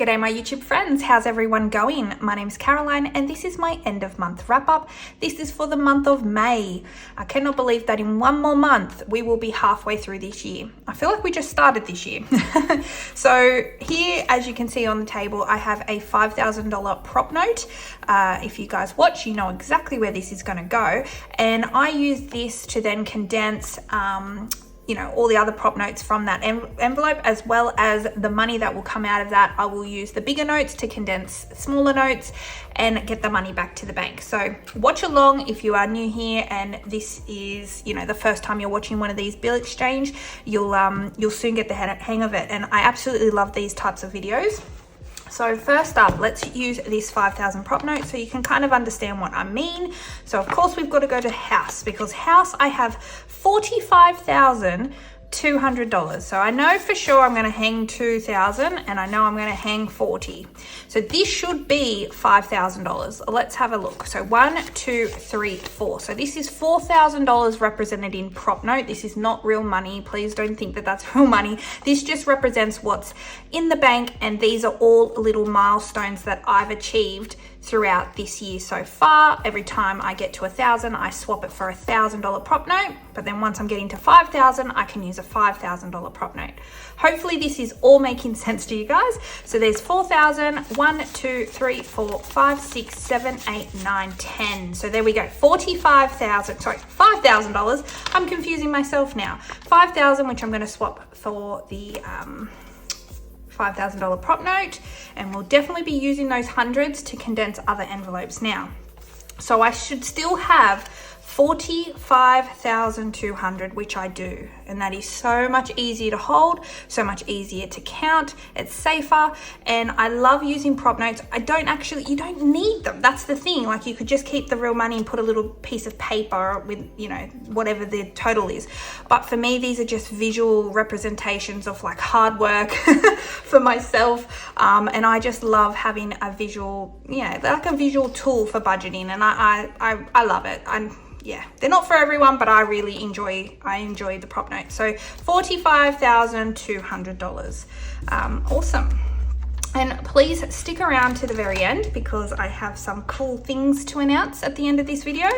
G'day my YouTube friends, how's everyone going? My name's Caroline and this is my end of month wrap up. This is for the month of May. I cannot believe that in one more month we will be halfway through this year. I feel like we just started this year. So here, as you can see on the table, I have a $5,000 prop note. If you guys watch, you know exactly where this is going to go. And I use this to then condense all the other prop notes from that envelope, as well as the money that will come out of that. I will use the bigger notes to condense smaller notes and get the money back to the bank. So watch along if you are new here and this is, the first time you're watching one of these bill exchange. You'll soon get the hang of it. And I absolutely love these types of videos. So first up, let's use this 5,000 prop note so you can kind of understand what I mean. So of course we've got to go to house, because house I have $45,200. So I know for sure I'm going to hang 2,000 and I know I'm going to hang 40. So this should be $5,000. Let's have a look. So 1, 2, 3, 4. So this is $4,000 represented in prop note. This is not real money. Please don't think that that's real money. This just represents what's in the bank, and these are all little milestones that I've achieved throughout this year so far. Every time I get to 1,000, I swap it for a $1,000 prop note. But then once I'm getting to 5,000, I can use a $5,000 prop note. Hopefully this is all making sense to you guys. So there's 4,000, 1, 2, 3, 4, 5, 6, 7, 8, 9, 10. So there we go. $5,000. I'm confusing myself now. 5,000, which I'm going to swap for the $5,000 prop note, and we'll definitely be using those hundreds to condense other envelopes now. So I should still have $45,200, which I do, and that is so much easier to hold, so much easier to count. It's safer, and I love using prop notes. You don't need them. That's the thing. Like, you could just keep the real money and put a little piece of paper with, whatever the total is. But for me, these are just visual representations of like hard work for myself, and I just love having a visual, like a visual tool for budgeting, and I love it. They're not for everyone, but I really enjoy the prop note. So $45,200. Awesome. And please stick around to the very end, because I have some cool things to announce at the end of this video.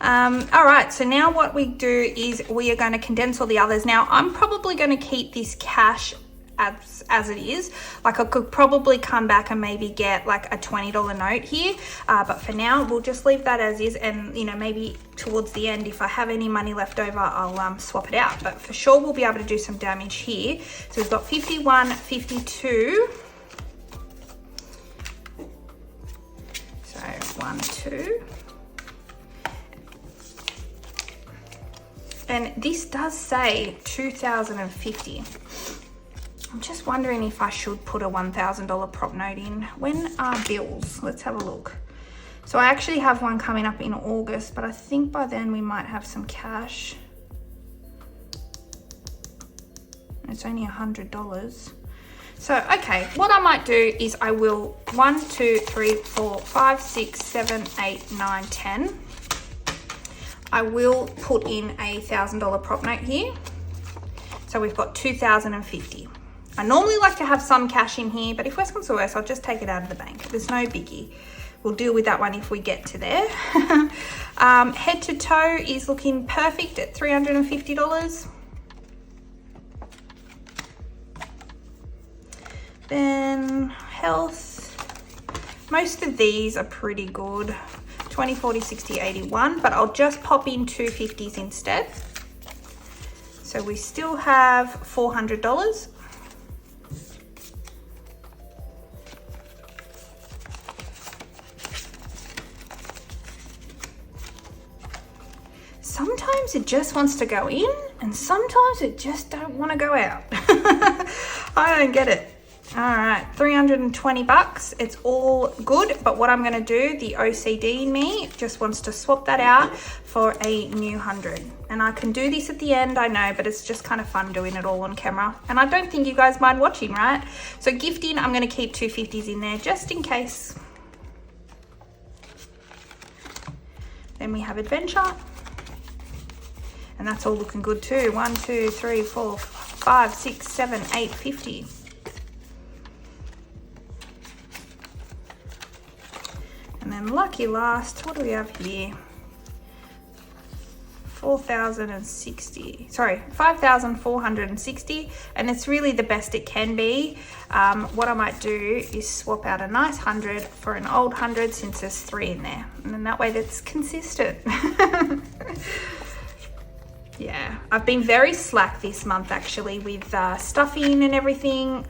All right, so now what we do is we are going to condense all the others. Now I'm probably going to keep this cash as it is. Like, I could probably come back and maybe get like a $20 note here, but for now we'll just leave that as is, and maybe towards the end, if I have any money left over, I'll swap it out. But for sure we'll be able to do some damage here. So we've got 51, 52. So 1, 2. And this does say 2,050. I'm just wondering if I should put a $1,000 prop note in. When are bills? Let's have a look. So I actually have one coming up in August, but I think by then we might have some cash. It's only $100. So, okay, what I might do is I will 1, 2, 3, 4, 5, 6, 7, 8, 9, 10. I will put in a $1,000 prop note here. So we've got 2,050. I normally like to have some cash in here, but if worse comes to worse, I'll just take it out of the bank. There's no biggie. We'll deal with that one if we get to there. Head to toe is looking perfect at $350. Then health. Most of these are pretty good. 20, 40, 60, 81, but I'll just pop in 250s instead. So we still have $400. Sometimes it just wants to go in, and sometimes it just don't want to go out. I don't get it. All right, $320. It's all good, but what I'm going to do, the OCD in me just wants to swap that out for a new 100. And I can do this at the end, I know, but it's just kind of fun doing it all on camera. And I don't think you guys mind watching, right? So gifting, I'm going to keep 250s in there just in case. Then we have adventure. And that's all looking good too. 1, 2, 3, 4, 5, 6, 7, 8, 50. then lucky last, what do we have here? 5,460, and it's really the best it can be. What I might do is swap out a nice 100 for an old 100 since there's 3 in there, and then that way that's consistent. Yeah, I've been very slack this month actually with stuffing and everything.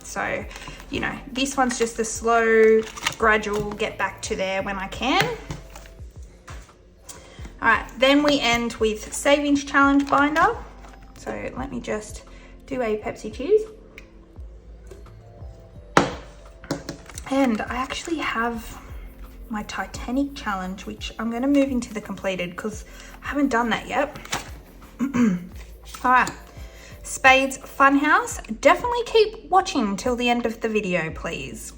So, you know, this one's just a slow, gradual get back to there when I can. All right, then we end with Savings Challenge binder. So let me just do a Pepsi Cheers. And I actually have my Titanic challenge, which I'm going to move into the completed because I haven't done that yet. All right, Spades Funhouse. Definitely keep watching till the end of the video, please.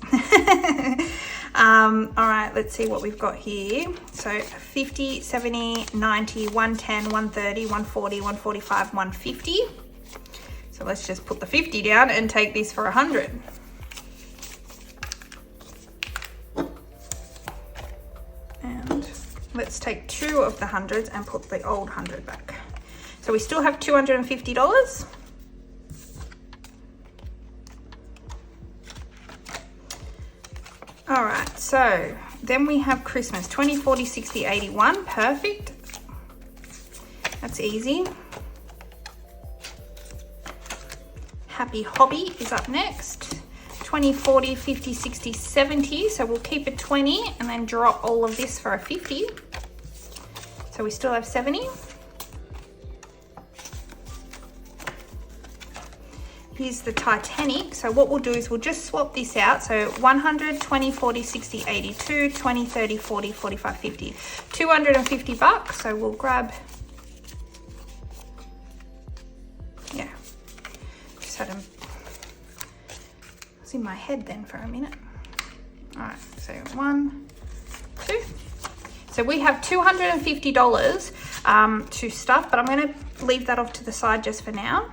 All right, let's see what we've got here. So 50, 70, 90, 110, 130, 140, 145, 150. So let's just put the 50 down and take this for 100. And let's take 2 of the hundreds and put the old 100 back. So we still have $250. All right, so then we have Christmas, 20, 40, 60, 81, perfect. That's easy. Happy Hobby is up next. 20, 40, 50, 60, 70. So we'll keep a 20 and then drop all of this for a 50. So we still have 70. Here's the Titanic. So what we'll do is we'll just swap this out. So 100, 20, 40, 60, 82, 20, 30, 40, 45, 50. 250 bucks. So we'll grab, yeah. Just had them, I was in my head then for a minute. All right, so 1, 2. So we have $250 to stuff, but I'm gonna leave that off to the side just for now.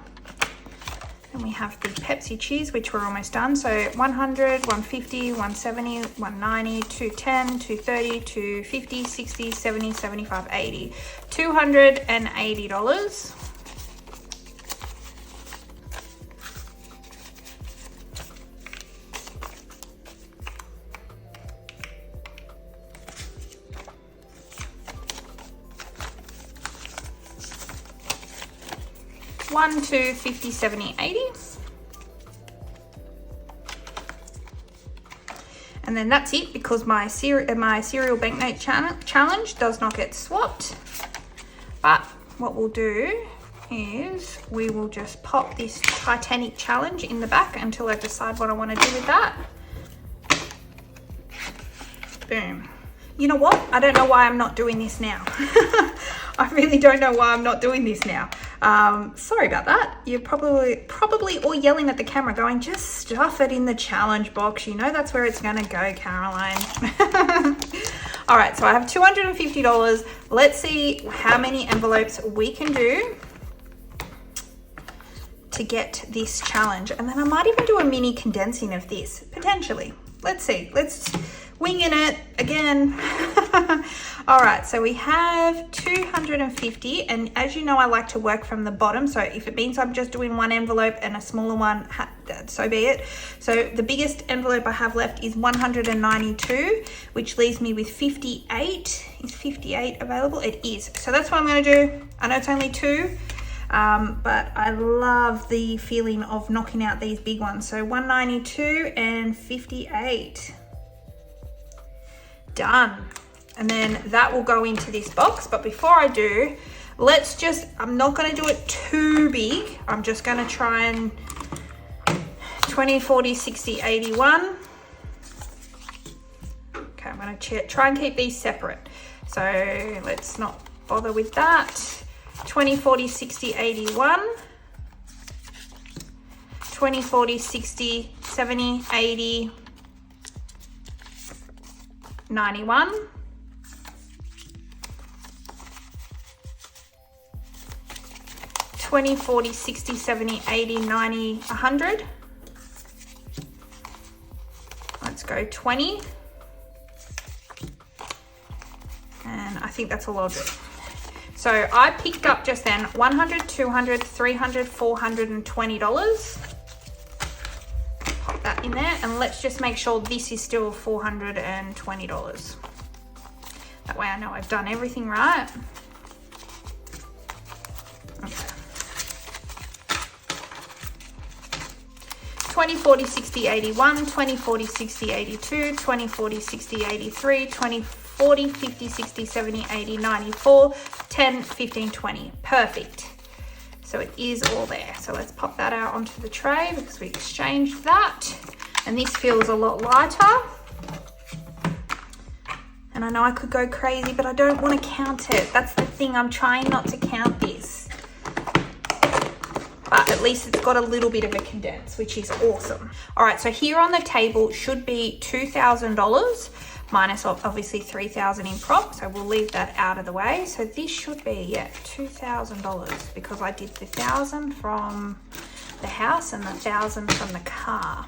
And we have the Pepsi Cheers, which we're almost done. So 100, 150, 170, 190, 210, 230, 250, 60, 70, 75, 80. $280. One, 2, 50, 70, 80. And then that's it because my cereal banknote challenge does not get swapped. But what we'll do is we will just pop this Titanic challenge in the back until I decide what I want to do with that. Boom. You know what? I don't know why I'm not doing this now. I really don't know why I'm not doing this now. Sorry about that. You're probably all yelling at the camera going, just stuff it in the challenge box. You know that's where it's gonna go, Caroline. All right, so I have $250. Let's see how many envelopes we can do to get this challenge. And then I might even do a mini condensing of this, potentially. Let's see, let's winging it again. All right, so we have 250, and as you know, I like to work from the bottom. So if it means I'm just doing one envelope and a smaller one, so be it. So the biggest envelope I have left is 192, which leaves me with 58. Is 58 available? It is. So that's what I'm gonna do. I know it's only 2, but I love the feeling of knocking out these big ones. So 192 and 58. Done. And then that will go into this box. But before I do, I'm not going to do it too big. I'm just going to try and 20, 40, 60, 81. Okay, I'm going to try and keep these separate. So let's not bother with that. 20, 40, 60, 81. 20, 40, 60, 70, 80, 91. 20, 40, 60, 70, 80, 90, 100. Let's go 20. I think that's all I'll do. So I picked up just then $100, $200, $300, $420. Pop that in there, and let's just make sure this is still $420. That way I know I've done everything right. Okay. 20, 40, 60, 81, 20, 40, 60, 82, 20, 40, 60, 83, 20, 40, 50, 60, 70, 80, 94, 10, 15, 20. Perfect. So it is all there. So let's pop that out onto the tray because we exchanged that. And this feels a lot lighter. And I know I could go crazy, but I don't want to count it. That's the thing, I'm trying not to count this. But at least it's got a little bit of a condense, which is awesome. All right, so here on the table should be $2,000 minus obviously $3,000 in prop. So we'll leave that out of the way. So this should be, yeah, $2,000 because I did the 1,000 from the house and the 1,000 from the car.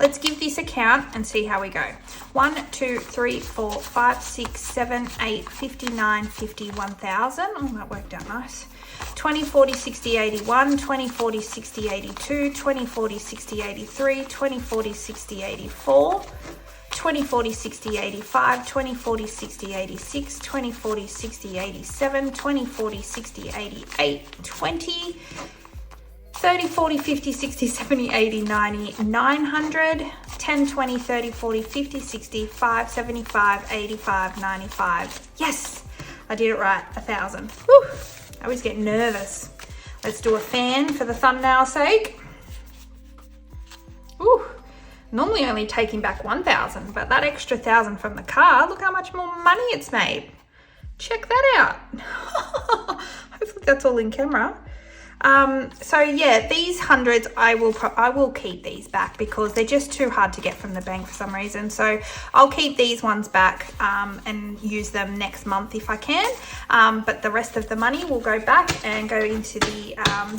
Let's give this a count and see how we go. 1, 2, 3, 4, 5, 6, 7, 8, 59, 50, 1,000. Oh, that worked out nice. 20, 40, 60, 81, 20, 40, 60, 82, 20, 40, 60, 83, 20, 40, 60, 84, 20, 40, 60, 85, 20, 40, 60, 86, 20, 40, 60, 87, 20, 40, 60, 88, 20, 30, 40, 50, 60, 70, 80, 90, 900, 10, 20, 30, 40, 50, 65, 75, 85, 95. Yes, I did it right, 1,000. Woo, I always get nervous. Let's do a fan for the thumbnail sake. Ooh, normally only taking back 1,000, but that extra 1,000 from the car, look how much more money it's made. Check that out. Hopefully that's all in camera. So yeah, these hundreds, I will keep these back because they're just too hard to get from the bank for some reason. So I'll keep these ones back, and use them next month if I can. But the rest of the money will go back and go into the,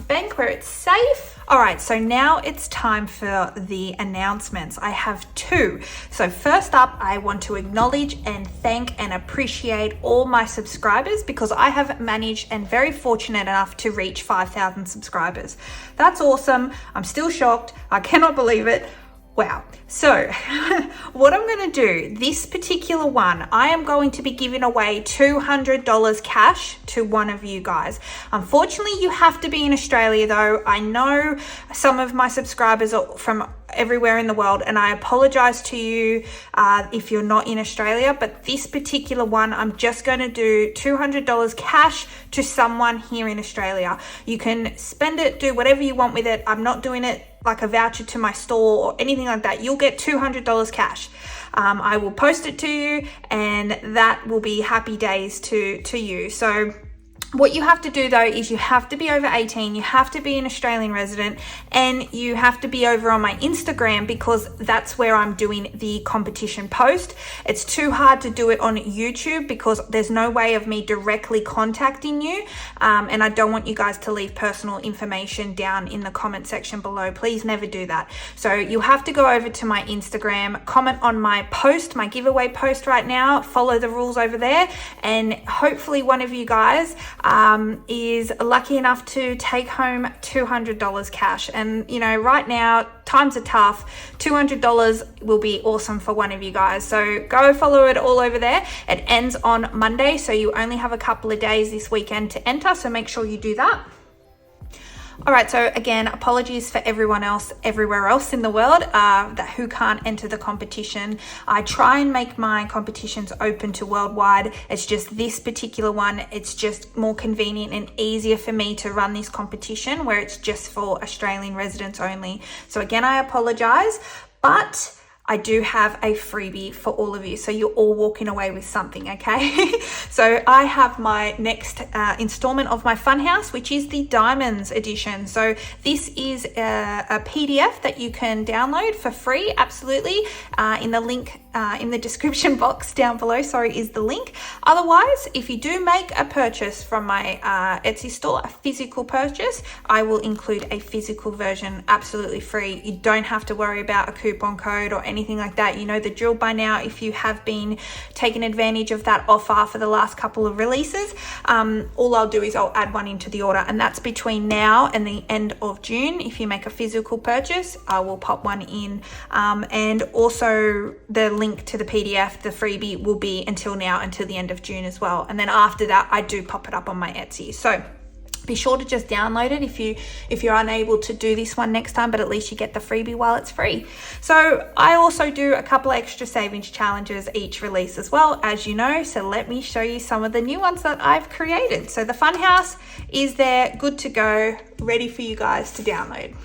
bank where it's safe. All right, so now it's time for the announcements. I have two. So first up, I want to acknowledge and thank and appreciate all my subscribers because I have managed and very fortunate enough to reach 5,000 subscribers. That's awesome. I'm still shocked. I cannot believe it. Wow. So what I'm going to do, this particular one, I am going to be giving away $200 cash to one of you guys. Unfortunately, you have to be in Australia though. I know some of my subscribers are from everywhere in the world and I apologize to you if you're not in Australia, but this particular one, I'm just going to do $200 cash to someone here in Australia. You can spend it, do whatever you want with it. I'm not doing it like a voucher to my store or anything like that. You'll get $200 cash. I will post it to you and that will be happy days to you. So what you have to do though is you have to be over 18, you have to be an Australian resident, and you have to be over on my Instagram because that's where I'm doing the competition post. It's too hard to do it on YouTube because there's no way of me directly contacting you, and I don't want you guys to leave personal information down in the comment section below. Please never do that. So you have to go over to my Instagram, comment on my post, my giveaway post right now, follow the rules over there, and hopefully one of you guys is lucky enough to take home $200 cash. And you know, right now times are tough. $200 will be awesome for one of you guys. So go follow it all over there. It ends on Monday, so you only have a couple of days this weekend to enter, so make sure you do that. All right, so again, apologies for everyone else everywhere else in the world who can't enter the competition. I try and make my competitions open to worldwide. It's just this particular one, it's just more convenient and easier for me to run this competition where it's just for Australian residents only. So again, I apologize, but I do have a freebie for all of you. So you're all walking away with something, okay? So I have my next installment of my Funhouse, which is the Diamonds edition. So this is a PDF that you can download for free, absolutely, in the link in the description box down below, is the link. Otherwise, if you do make a purchase from my Etsy store, a physical purchase, I will include a physical version absolutely free. You don't have to worry about a coupon code or anything like that. You know the drill by now. If you have been taking advantage of that offer for the last couple of releases, all I'll do is I'll add one into the order, and that's between now and the end of June. If you make a physical purchase, I will pop one in, and also the link to the PDF, the freebie, will be until the end of June as well. And then after that, I do pop it up on my Etsy. So be sure to just download it if you're unable to do this one next time, but at least you get the freebie while it's free. So I also do a couple extra savings challenges each release as well, as you know. So let me show you some of the new ones that I've created. So the Funhouse is there, good to go, ready for you guys to download.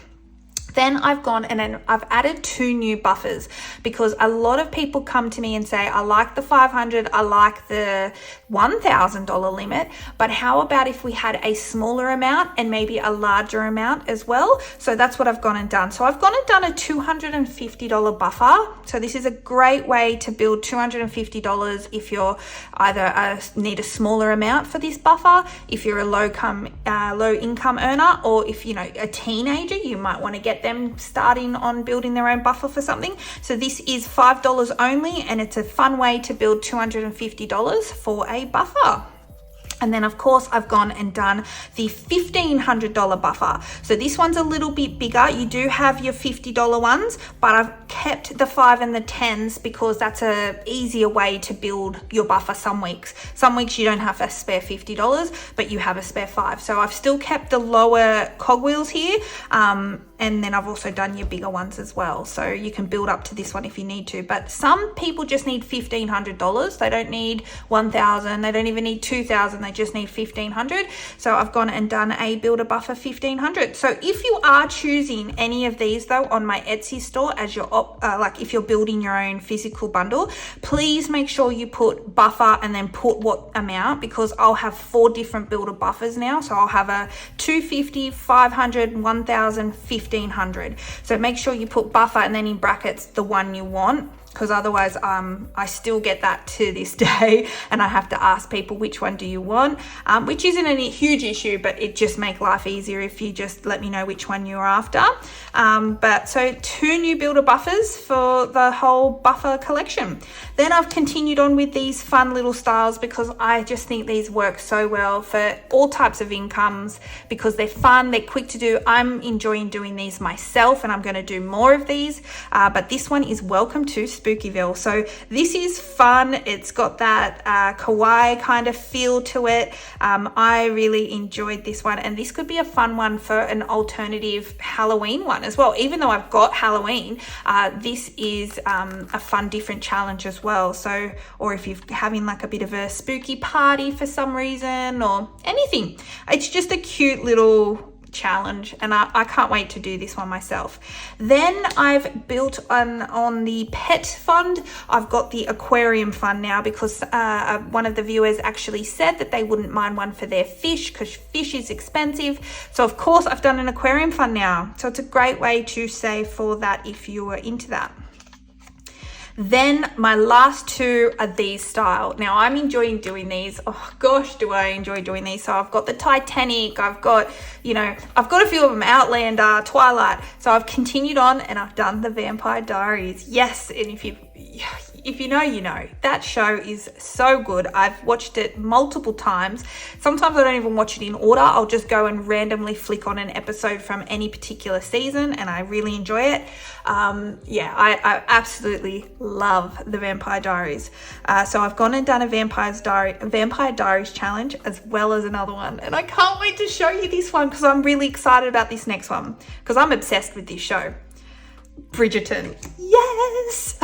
Then I've gone and I've added 2 new buffers, because a lot of people come to me and say, I like the 500, I like the $1,000 limit, but how about if we had a smaller amount and maybe a larger amount as well? So that's what I've gone and done. So I've gone and done a $250 buffer. So this is a great way to build $250 if you're either need a smaller amount for this buffer, if you're a low income earner, or if you know a teenager, you might want to get them starting on building their own buffer for something. So this is $5 only, and it's a fun way to build $250 for a buffer. And then of course I've gone and done the $1,500 buffer. So this one's a little bit bigger. You do have your $50 ones, but I've kept the 5 and the 10s because that's a easier way to build your buffer some weeks. Some weeks you don't have a spare $50, but you have a spare 5. So I've still kept the lower cogwheels here. And then I've also done your bigger ones as well. So you can build up to this one if you need to, but some people just need $1,500. They don't need 1,000. They don't even need 2,000. They just need 1,500. So I've gone and done a builder buffer 1,500. So if you are choosing any of these though on my Etsy store as your like if you're building your own physical bundle, please make sure you put buffer and then put what amount, because I'll have 4 different builder buffers now. So I'll have a 250, 500, 1,000, 1,500. So make sure you put buffer and then in brackets the one you want, because otherwise I still get that to this day and I have to ask people which one do you want, which isn't a huge issue, but it just makes life easier if you just let me know which one you're after. But so 2 new builder buffers for the whole buffer collection. Then I've continued on with these fun little styles, because I just think these work so well for all types of incomes, because they're fun, they're quick to do. I'm enjoying doing these myself and I'm going to do more of these, but this one is Welcome to Spookyville. So this is fun. It's got that kawaii kind of feel to it. I really enjoyed this one, and this could be a fun one for an alternative Halloween one as well. Even though I've got Halloween, this is a fun different challenge as well. So, or if you're having like a bit of a spooky party for some reason or anything, it's just a cute little challenge, and I can't wait to do this one myself. Then I've built on the pet fund. I've got the aquarium fund now, because one of the viewers actually said that they wouldn't mind one for their fish, because fish is expensive. So of course I've done an aquarium fund now. So it's a great way to save for that if you were into that. Then my last 2 are these style. Now I'm enjoying doing these. Oh gosh, do I enjoy doing these. So I've got the Titanic, I've got, I've got a few of them, Outlander, Twilight. So I've continued on and I've done the Vampire Diaries. Yes, and if you know, you know. That show is so good. I've watched it multiple times. Sometimes I don't even watch it in order. I'll just go and randomly flick on an episode from any particular season, and I really enjoy it. Yeah, I absolutely love the Vampire Diaries. So I've gone and done a Vampire Diaries challenge as well as another one, and I can't wait to show you this one because I'm really excited about this next one because I'm obsessed with this show. Bridgerton. Yes.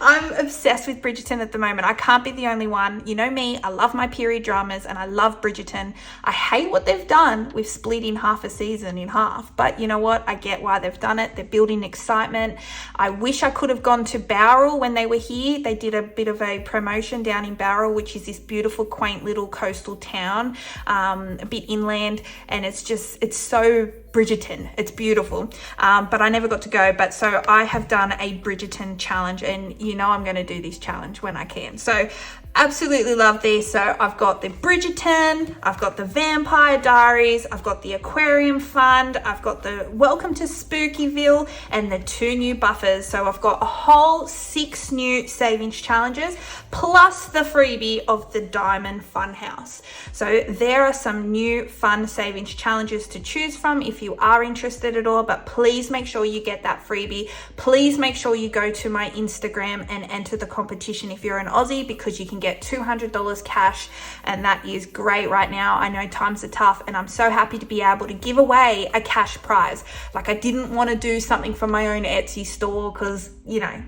I'm obsessed with Bridgerton at the moment. I can't be the only one. You know me, I love my period dramas and I love Bridgerton. I hate what they've done with splitting half a season in half, but you know what? I get why they've done it. They're building excitement. I wish I could have gone to Bowral when they were here. They did a bit of a promotion down in Bowral, which is this beautiful, quaint little coastal town, a bit inland, and it's so Bridgerton. It's beautiful, but I never got to go. But so I have done a Bridgerton challenge, and you know I'm going to do this challenge when I can. So absolutely love this. So I've got the Bridgerton, I've got the Vampire Diaries, I've got the Aquarium Fund, I've got the Welcome to Spookyville, and the 2 new buffers. So I've got a whole 6 new savings challenges, plus the freebie of the Diamond Funhouse. So there are some new fun savings challenges to choose from if you are interested at all, but please make sure you get that freebie. Please make sure you go to my Instagram and enter the competition if you're an Aussie, because you can get $200 cash, and that is great right now. I know times are tough, and I'm so happy to be able to give away a cash prize. Like, I didn't want to do something from my own Etsy store because, you know,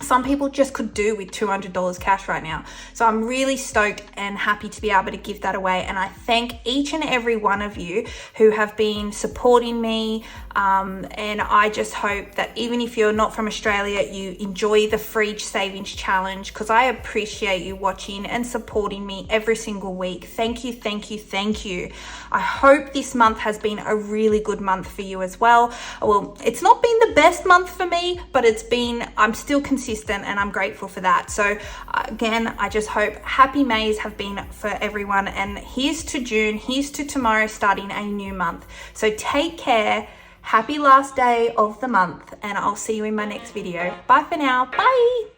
some people just could do with $200 cash right now. So I'm really stoked and happy to be able to give that away. And I thank each and every one of you who have been supporting me. And I just hope that even if you're not from Australia, you enjoy the free savings challenge, because I appreciate you watching and supporting me every single week. Thank you, thank you, thank you. I hope this month has been a really good month for you as well. Well, it's not been the best month for me, but I'm still consistent, and I'm grateful for that. So again, I just hope happy Mays have been for everyone, and here's to June, here's to tomorrow starting a new month. So take care, happy last day of the month, and I'll see you in my next video. Bye for now. Bye.